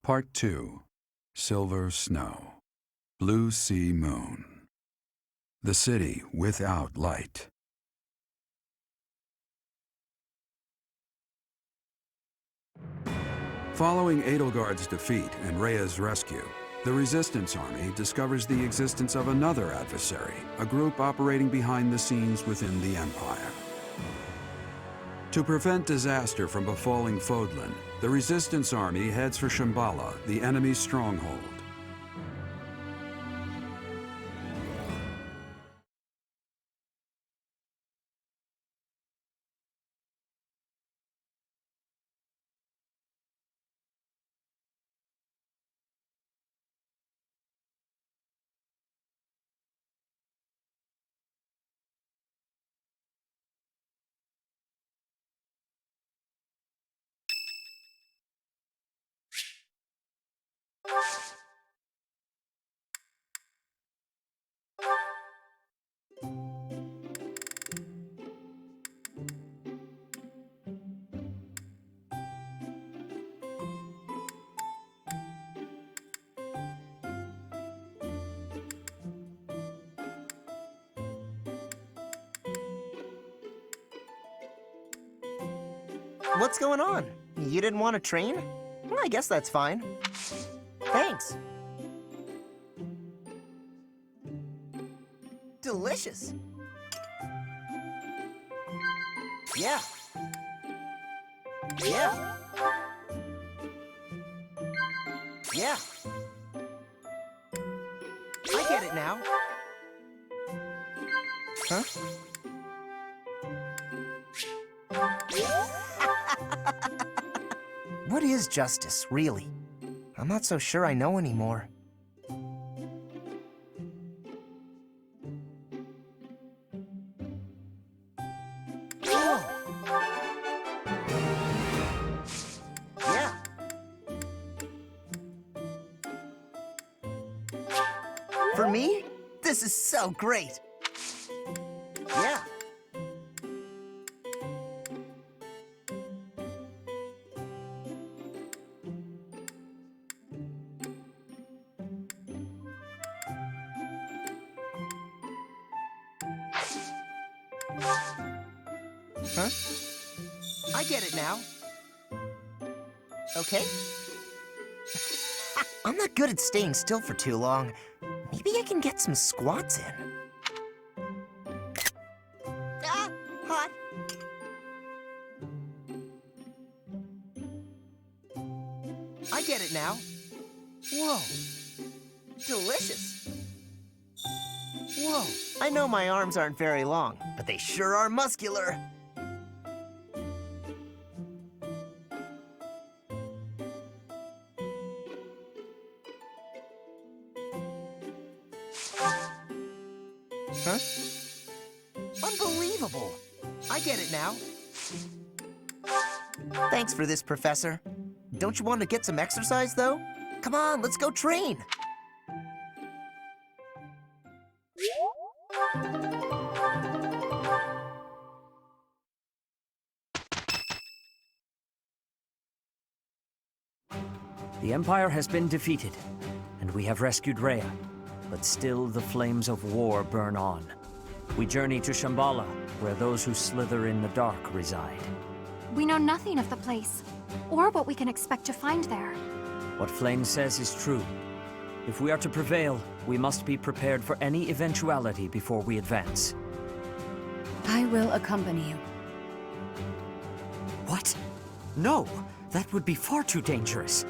Part 2. Silver Snow. Blue Sea Moon. The city without light. Following Edelgard's defeat and Rhea's rescue, the Resistance Army discovers the existence of another adversary, a group operating behind the scenes within the Empire. To prevent disaster from befalling Fodlan, the Resistance Army heads for Shambhala, the enemy's stronghold. What's going on? You didn't want to train? Well, I guess that's fine. Thanks. Delicious. Yeah. Yeah. Yeah. I get it now. Huh? What is justice, really? I'm not so sure I know anymore. Whoa! Yeah. For me, this is so great. Yeah. Huh? I get it now. Okay. I'm not good at staying still for too long. Maybe I can get some squats in. Ah, hot. I get it now. Whoa. Delicious. Whoa. I know my arms aren't very long, but they sure are muscular. Huh? Unbelievable! I get it now. Thanks for this, Professor. Don't you want to get some exercise, though? Come on, let's go train! The Empire has been defeated, and we have rescued Rhea, but still the flames of war burn on. We journey to Shambhala, where those who slither in the dark reside. We know nothing of the place, or what we can expect to find there. What Flame says is true. If we are to prevail, we must be prepared for any eventuality before we advance. I will accompany you. What? No, that would be far too dangerous.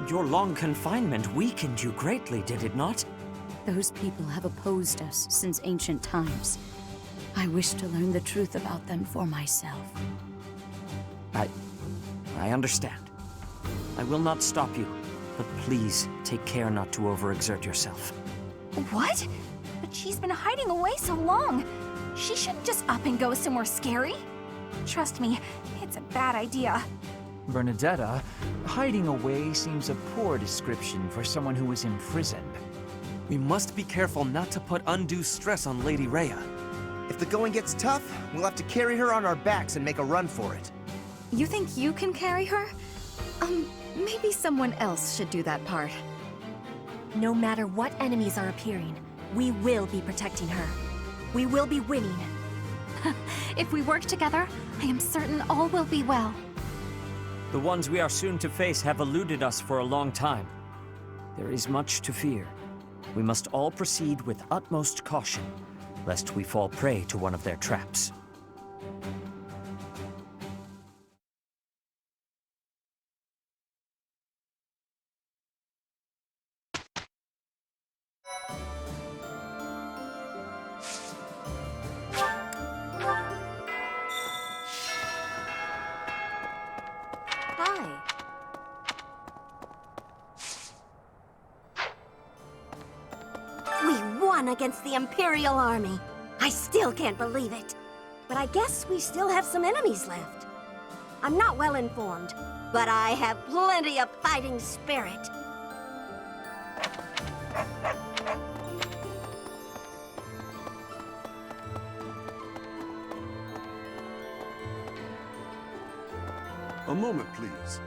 Your long confinement weakened you greatly, did it not? Those people have opposed us since ancient times. I wish to learn the truth about them for myself. I understand. I will not stop you, but please take care not to overexert yourself. What? But she's been hiding away so long. She shouldn't just up and go somewhere scary. Trust me, it's a bad idea. Bernadetta, hiding away seems a poor description for someone who was imprisoned. We must be careful not to put undue stress on Lady Rhea. If the going gets tough, we'll have to carry her on our backs and make a run for it. You think you can carry her? Maybe someone else should do that part. No matter what enemies are appearing, we will be protecting her. We will be winning. If we work together, I am certain all will be well. The ones we are soon to face have eluded us for a long time. There is much to fear. We must all proceed with utmost caution, lest we fall prey to one of their traps. Hi. We won against the Imperial Army. I still can't believe it. But I guess we still have some enemies left. I'm not well informed, but I have plenty of fighting spirit. A moment, please.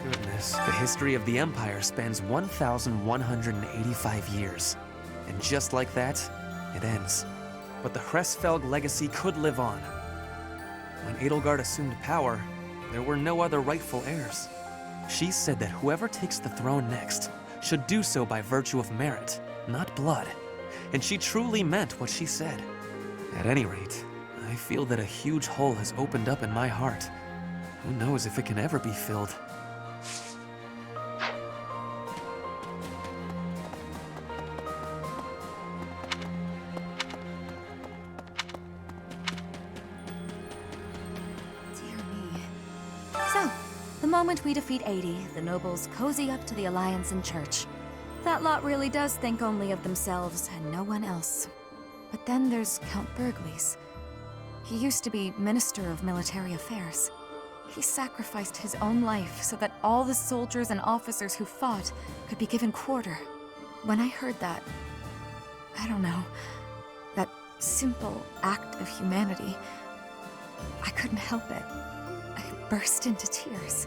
Goodness, the history of the Empire spans 1,185 years. And just like that, it ends. But the Hresfelg legacy could live on. When Edelgard assumed power, there were no other rightful heirs. She said that whoever takes the throne next should do so by virtue of merit, not blood. And she truly meant what she said. At any rate, I feel that a huge hole has opened up in my heart. Who knows if it can ever be filled? Dear me. So, the moment we defeat 80, the nobles cozy up to the Alliance and Church. That lot really does think only of themselves and no one else. But then there's Count Bergliez. He used to be Minister of Military Affairs. He sacrificed his own life so that all the soldiers and officers who fought could be given quarter. When I heard that, I don't know, that simple act of humanity, I couldn't help it. I burst into tears.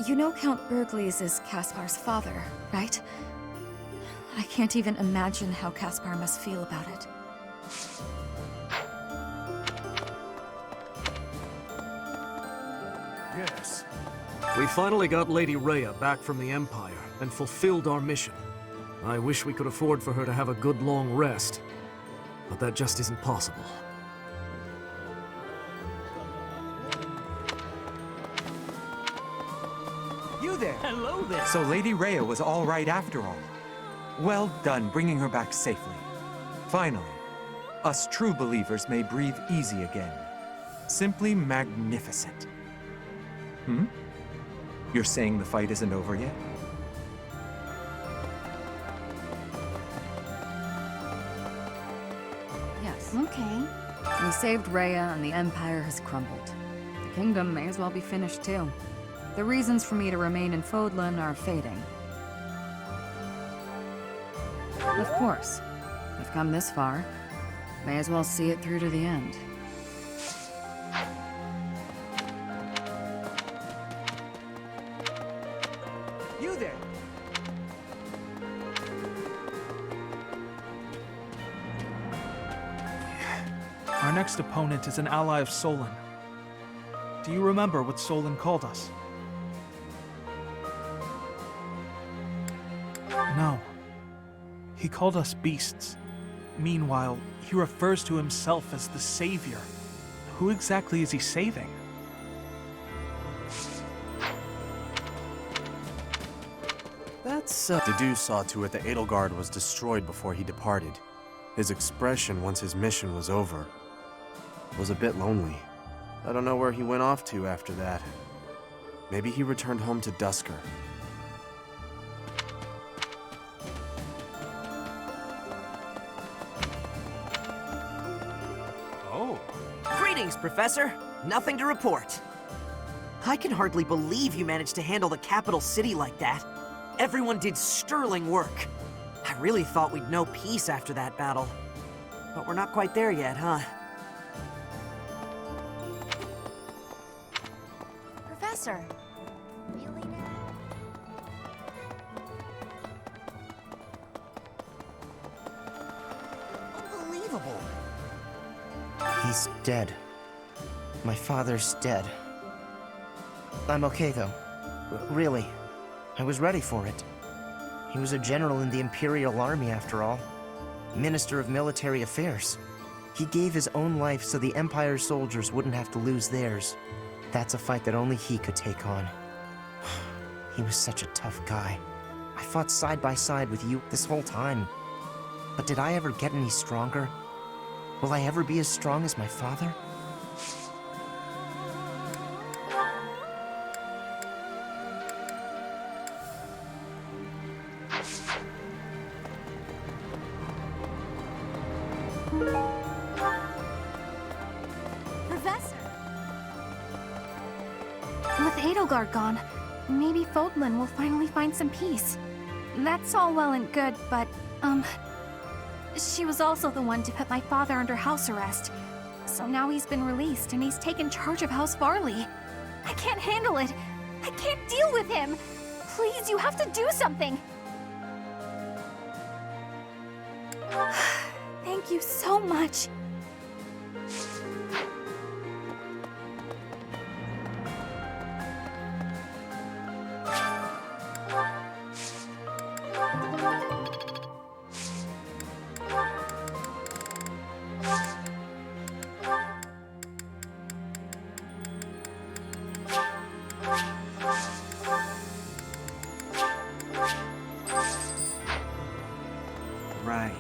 You know Count Bergliez is Caspar's father, right? I can't even imagine how Caspar must feel about it. Yes. We finally got Lady Rhea back from the Empire and fulfilled our mission. I wish we could afford for her to have a good long rest, but that just isn't possible. You there! Hello there! So Lady Rhea was all right after all. Well done bringing her back safely. Finally, us true believers may breathe easy again. Simply magnificent. Hmm? You're saying the fight isn't over yet? Yes. Okay. We saved Rhea and the Empire has crumbled. The kingdom may as well be finished too. The reasons for me to remain in Fodlan are fading. Of course. I've come this far. May as well see it through to the end. You there! Our next opponent is an ally of Solon. Do you remember what Solon called us? No. He called us beasts. Meanwhile, he refers to himself as the Savior. Who exactly is he saving? That's, Dedu saw to it that Edelgard was destroyed before he departed. His expression once his mission was over was a bit lonely. I don't know where he went off to after that. Maybe he returned home to Dusker. Oh. Greetings, Professor. Nothing to report. I can hardly believe you managed to handle the capital city like that. Everyone did sterling work. I really thought we'd know peace after that battle. But we're not quite there yet, huh? Professor, really now? Unbelievable. He's dead. My father's dead. I'm okay, though. Really. I was ready for it. He was a general in the Imperial Army, after all. Minister of Military Affairs. He gave his own life so the Empire's soldiers wouldn't have to lose theirs. That's a fight that only he could take on. He was such a tough guy. I fought side by side with you this whole time. But did I ever get any stronger? Will I ever be as strong as my father? Professor! With Edelgard gone, maybe Fodlan will finally find some peace. That's all well and good, but, she was also the one to put my father under house arrest. So now he's been released and he's taken charge of House Varley. I can't handle it. I can't deal with him. Please, you have to do something. Thank you so much. Right.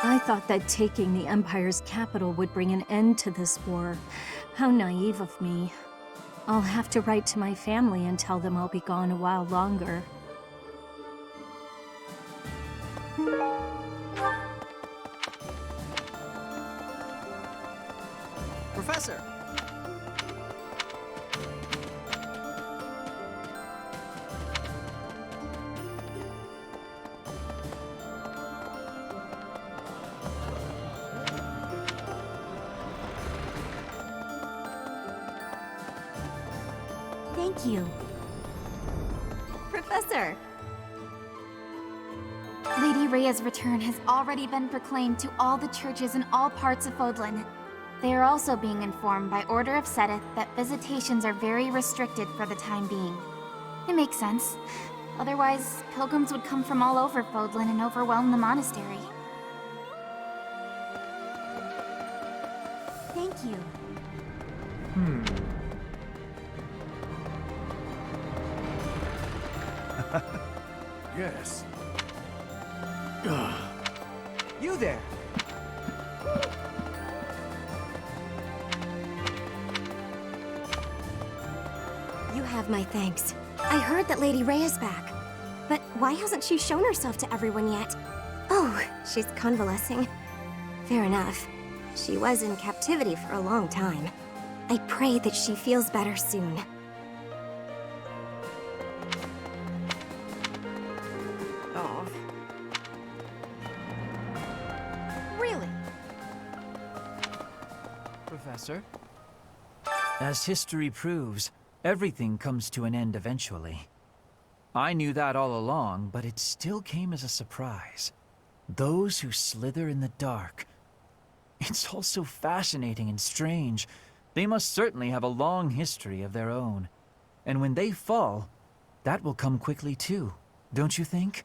I thought that taking the Empire's capital would bring an end to this war. How naive of me. I'll have to write to my family and tell them I'll be gone a while longer. Professor! Thank you. Professor! Lady Rhea's return has already been proclaimed to all the churches in all parts of Fodlan. They are also being informed by order of Seteth that visitations are very restricted for the time being. It makes sense. Otherwise, pilgrims would come from all over Fodlan and overwhelm the monastery. Thank you. Yes. You there! You have my thanks. I heard that Lady Rhea's back. But why hasn't she shown herself to everyone yet? Oh, she's convalescing. Fair enough. She was in captivity for a long time. I pray that she feels better soon. Oh. Really? Professor? As history proves, everything comes to an end eventually. I knew that all along, but it still came as a surprise. Those who slither in the dark. It's all so fascinating and strange. They must certainly have a long history of their own. And when they fall, that will come quickly too, don't you think?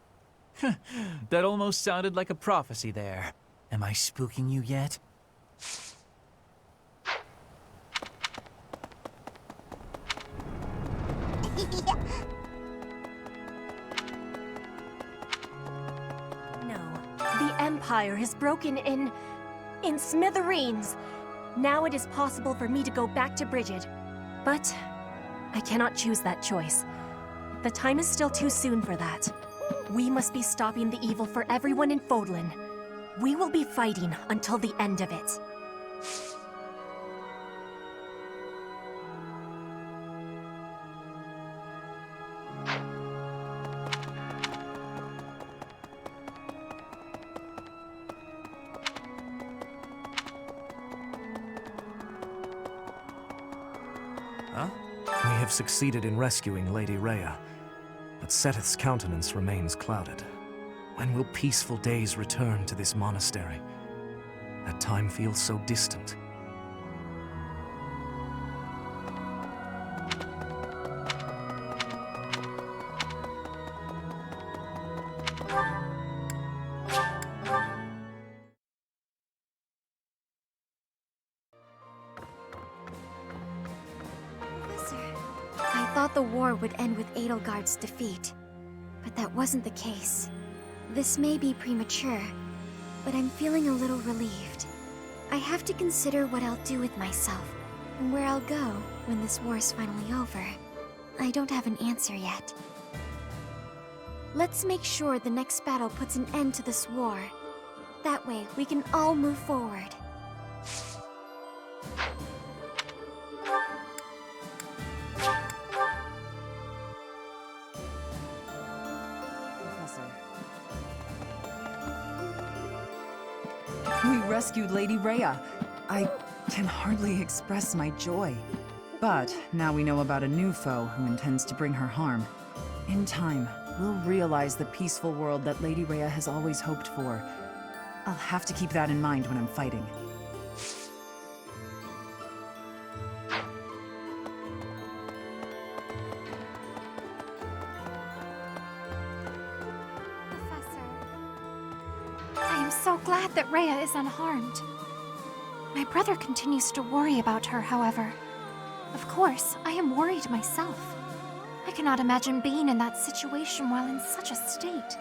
That almost sounded like a prophecy there. Am I spooking you yet? No. The Empire has broken in smithereens. Now it is possible for me to go back to Brigid. But I cannot choose that choice. The time is still too soon for that. We must be stopping the evil for everyone in Fodlan. We will be fighting until the end of it. Huh? We have succeeded in rescuing Lady Rhea, but Seteth's countenance remains clouded. When will peaceful days return to this monastery? That time feels so distant. I thought the war would end with Edelgard's defeat, but that wasn't the case. This may be premature, but I'm feeling a little relieved. I have to consider what I'll do with myself, and where I'll go when this war is finally over. I don't have an answer yet. Let's make sure the next battle puts an end to this war. That way, we can all move forward. We rescued Lady Rhea. I can hardly express my joy. But now we know about a new foe who intends to bring her harm. In time, we'll realize the peaceful world that Lady Rhea has always hoped for. I'll have to keep that in mind when I'm fighting. I am so glad that Rhea is unharmed. My brother continues to worry about her, however. Of course, I am worried myself. I cannot imagine being in that situation while in such a state.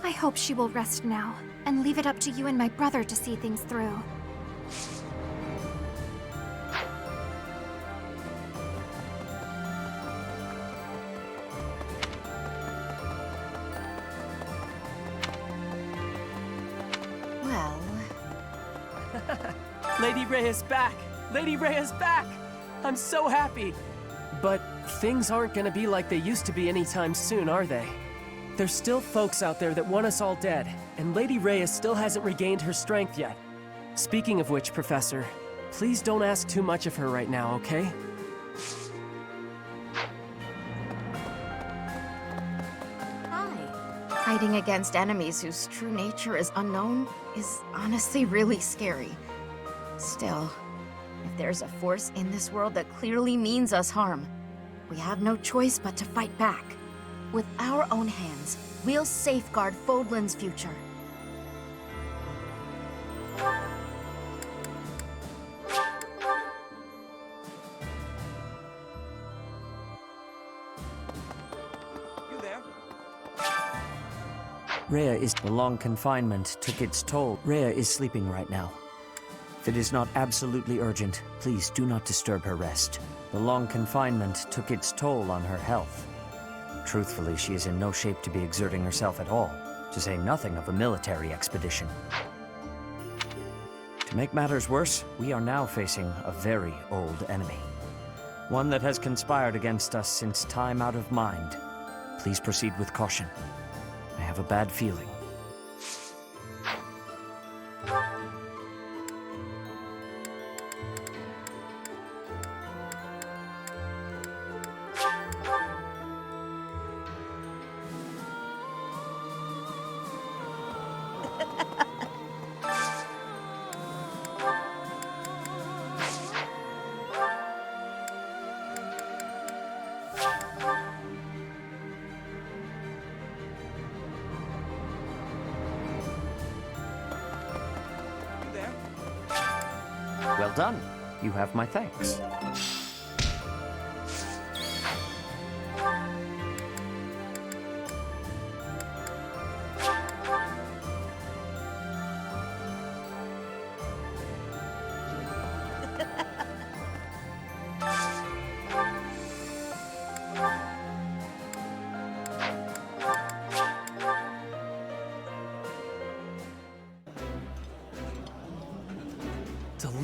I hope she will rest now, and leave it up to you and my brother to see things through. Well... Lady Rhea's back! Lady Rhea's back! I'm so happy! But things aren't gonna be like they used to be anytime soon, are they? There's still folks out there that want us all dead, and Lady Rhea still hasn't regained her strength yet. Speaking of which, Professor, please don't ask too much of her right now, okay? Fighting against enemies whose true nature is unknown is honestly really scary. Still, if there's a force in this world that clearly means us harm, we have no choice but to fight back. With our own hands, we'll safeguard Fodlan's future. Rhea is... The long confinement took its toll. Rhea is sleeping right now. If it is not absolutely urgent, please do not disturb her rest. The long confinement took its toll on her health. Truthfully, she is in no shape to be exerting herself at all, to say nothing of a military expedition. To make matters worse, we are now facing a very old enemy. One that has conspired against us since time out of mind. Please proceed with caution. I have a bad feeling. Well done. You have my thanks.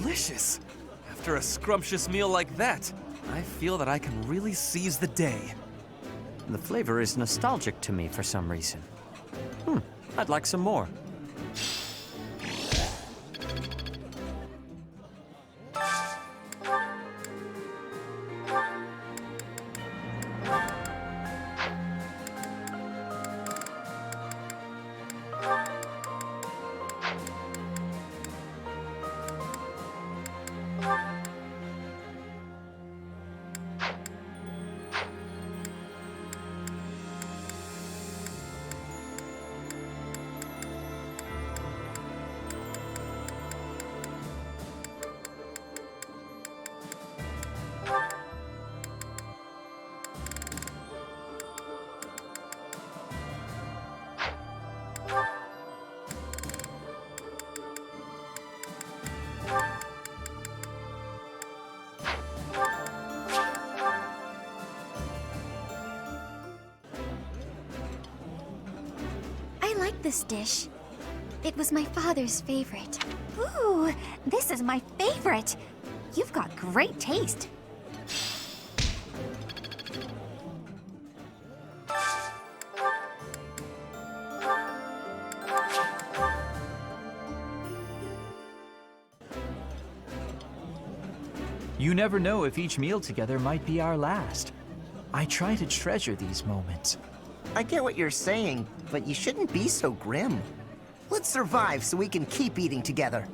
delicious. After a scrumptious meal like that, I feel that I can really seize the day. The flavor is nostalgic to me for some reason. I'd like some more. I like this dish. It was my father's favorite. Ooh, this is my favorite. You've got great taste. You never know if each meal together might be our last. I try to treasure these moments. I get what you're saying, but you shouldn't be so grim. Let's survive so we can keep eating together.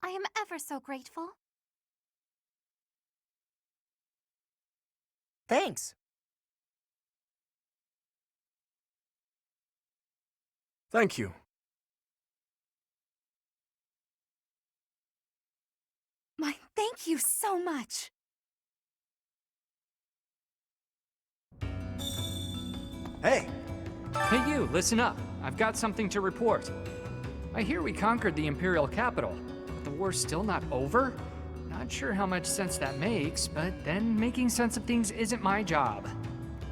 I am ever so grateful. Thanks. Thank you. My thank you so much. Hey! Hey you, listen up. I've got something to report. I hear we conquered the Imperial capital, but the war's still not over? Not sure how much sense that makes, but then making sense of things isn't my job.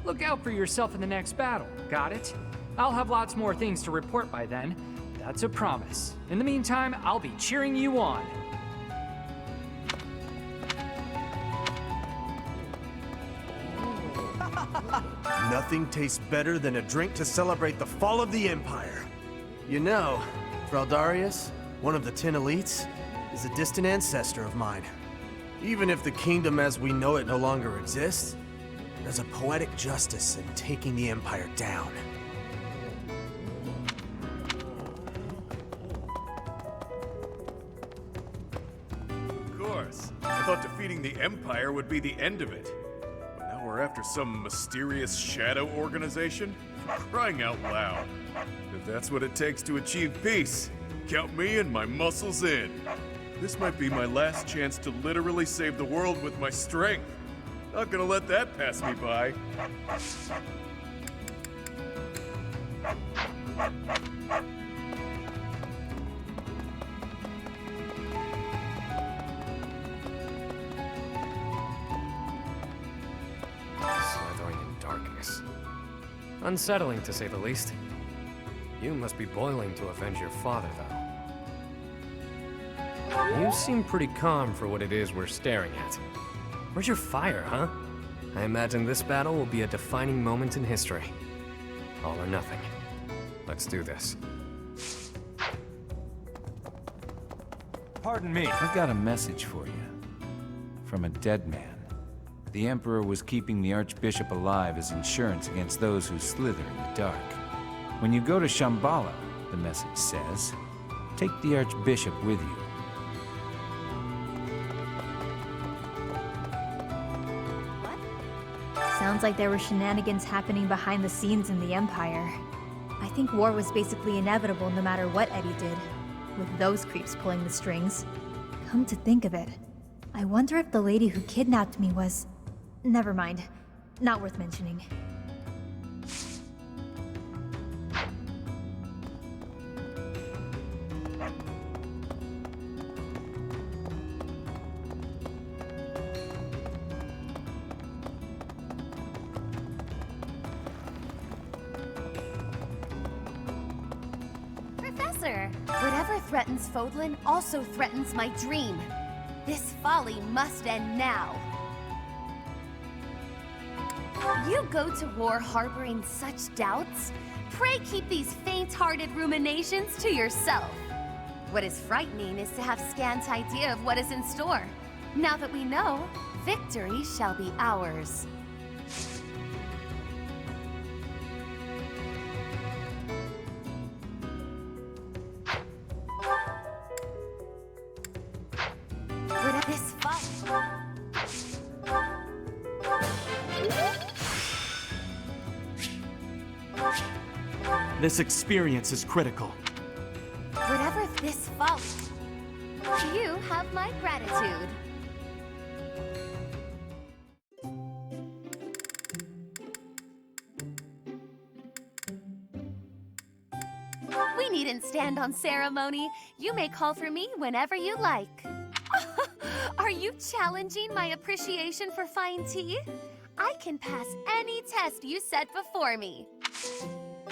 Look out for yourself in the next battle, got it? I'll have lots more things to report by then. That's a promise. In the meantime, I'll be cheering you on. Nothing tastes better than a drink to celebrate the fall of the Empire. You know, Fraldarius, one of the 10 elites, is a distant ancestor of mine. Even if the kingdom as we know it no longer exists, there's a poetic justice in taking the Empire down. Of course. I thought defeating the Empire would be the end of it. But now we're after some mysterious shadow organization? Crying out loud. If that's what it takes to achieve peace, count me and my muscles in. This might be my last chance to literally save the world with my strength. Not gonna let that pass me by. Slithering in darkness. Unsettling, to say the least. You must be boiling to avenge your father, though. You seem pretty calm for what it is we're staring at. Where's your fire, huh? I imagine this battle will be a defining moment in history. All or nothing. Let's do this. Pardon me. I've got a message for you. From a dead man. The Emperor was keeping the Archbishop alive as insurance against those who slither in the dark. When you go to Shambhala, the message says, take the Archbishop with you. Sounds like there were shenanigans happening behind the scenes in the Empire. I think war was basically inevitable no matter what Eddie did, with those creeps pulling the strings. Come to think of it, I wonder if the lady who kidnapped me was... Never mind. Not worth mentioning. Professor! Whatever threatens Fodlan also threatens my dream. This folly must end now. You go to war harboring such doubts? Pray keep these faint-hearted ruminations to yourself. What is frightening is to have scant idea of what is in store. Now that we know, victory shall be ours. This experience is critical. Whatever this folly, you have my gratitude. We needn't stand on ceremony. You may call for me whenever you like. Are you challenging my appreciation for fine tea? I can pass any test you set before me.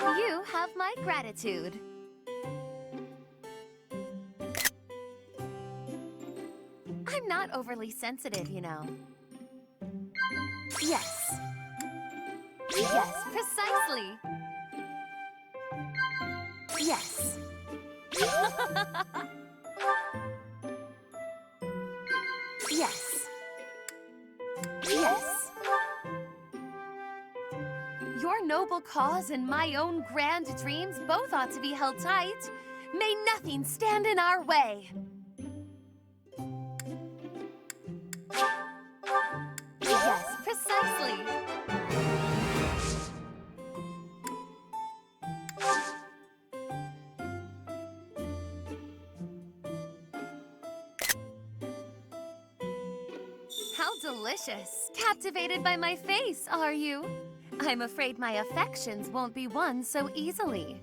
You have my gratitude. I'm not overly sensitive, you know. Yes. Yes, precisely. Yes. Yes. Yes. Your noble cause and my own grand dreams both ought to be held tight. May nothing stand in our way. Yes, precisely. How delicious. Captivated by my face, are you? I'm afraid my affections won't be won so easily.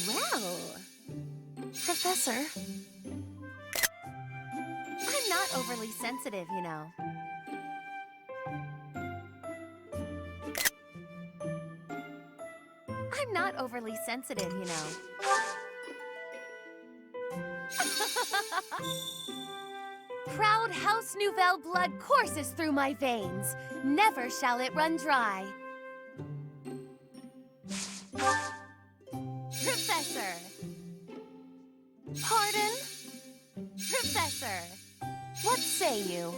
Well, Professor, I'm not overly sensitive, you know. I'm not overly sensitive, you know. Proud House Nouvelle blood courses through my veins. Never shall it run dry. Professor. Pardon? Professor. What say you?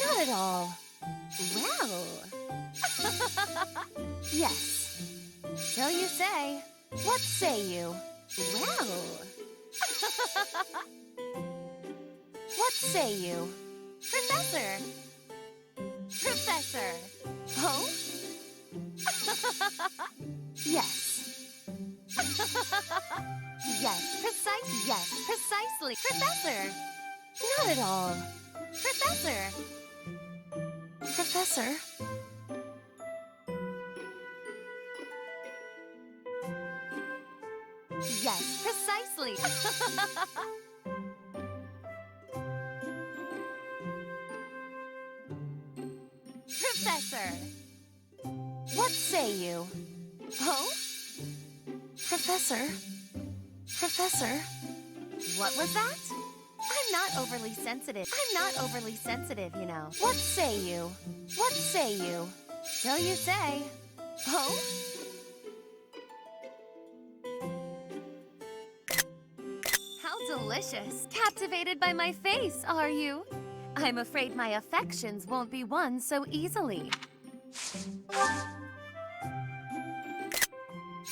Not at all. Well. Yes. So you say. What say you? Well. What say you? Professor! Professor! Oh? Yes. Yes, precisely. Professor! Not at all. Professor! Professor? Yes, precisely. Professor! What say you? Oh? Professor? Professor? What was that? I'm not overly sensitive. You know. What say you? What say you? So you say. Oh? How delicious. Captivated by my face, are you? I'm afraid my affections won't be won so easily.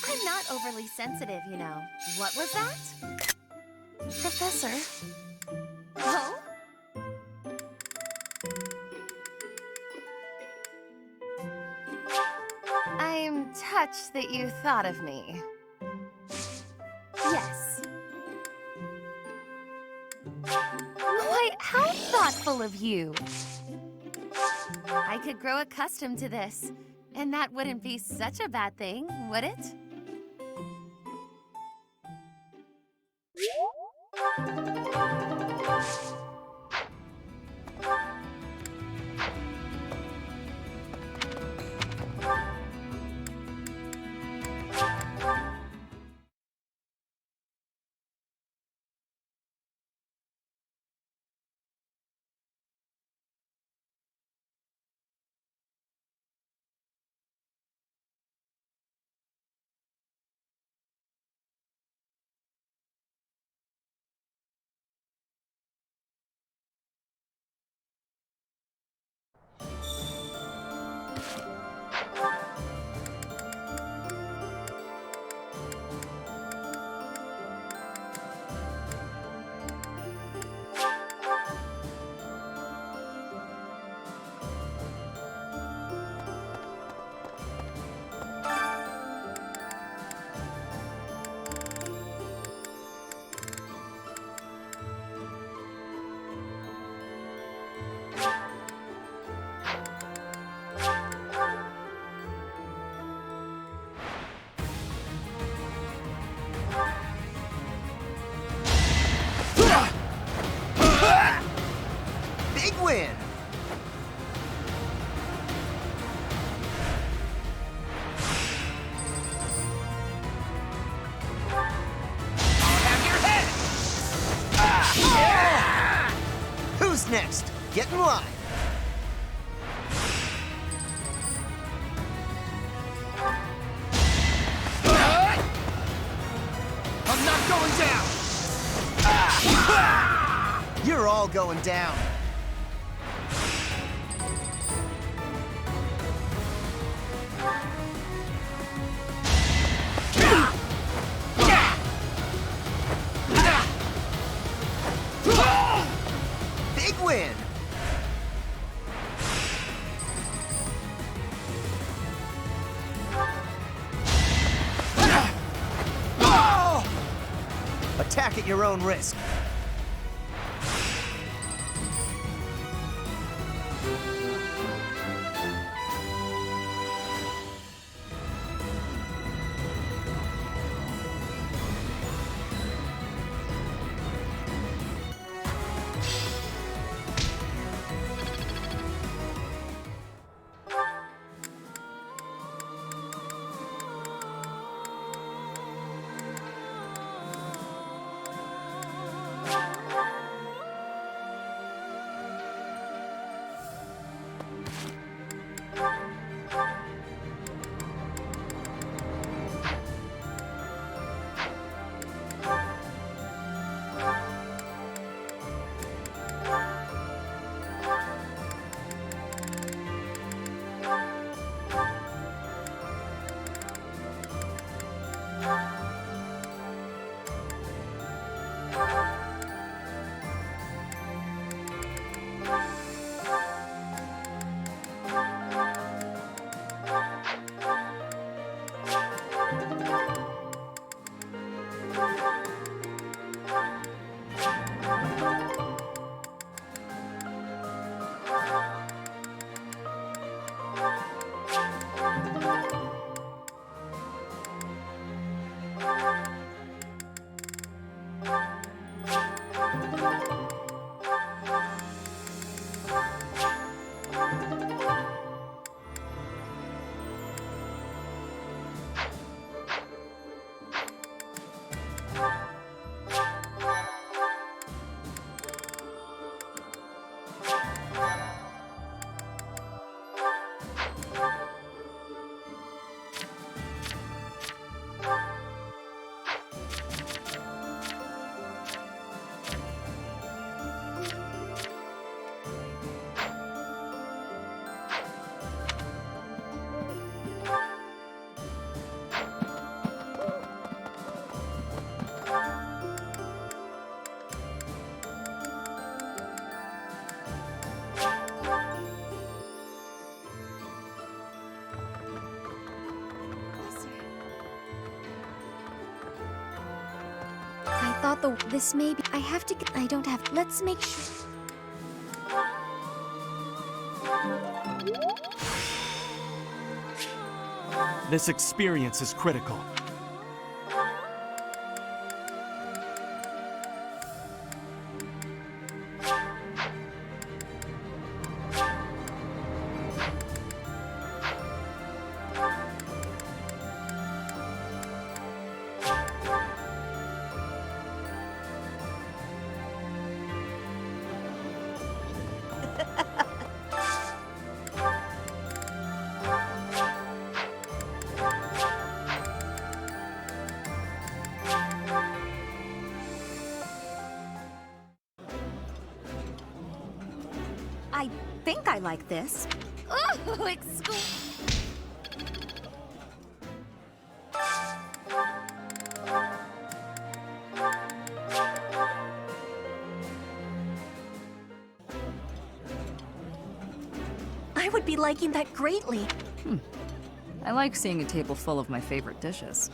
I'm not overly sensitive, you know. What was that? Professor? Oh? I'm touched that you thought of me. Yes. thoughtful of you. I could grow accustomed to this, and that wouldn't be such a bad thing, would it? Big win! Who's next? Get in line. I'm not going down. You're all going down. Big win! Attack at your own risk. This may be. I have to get. I don't have. Let's make sure. This experience is critical. I think I like this. Ooh, excuse. I would be liking that greatly. I like seeing a table full of my favorite dishes.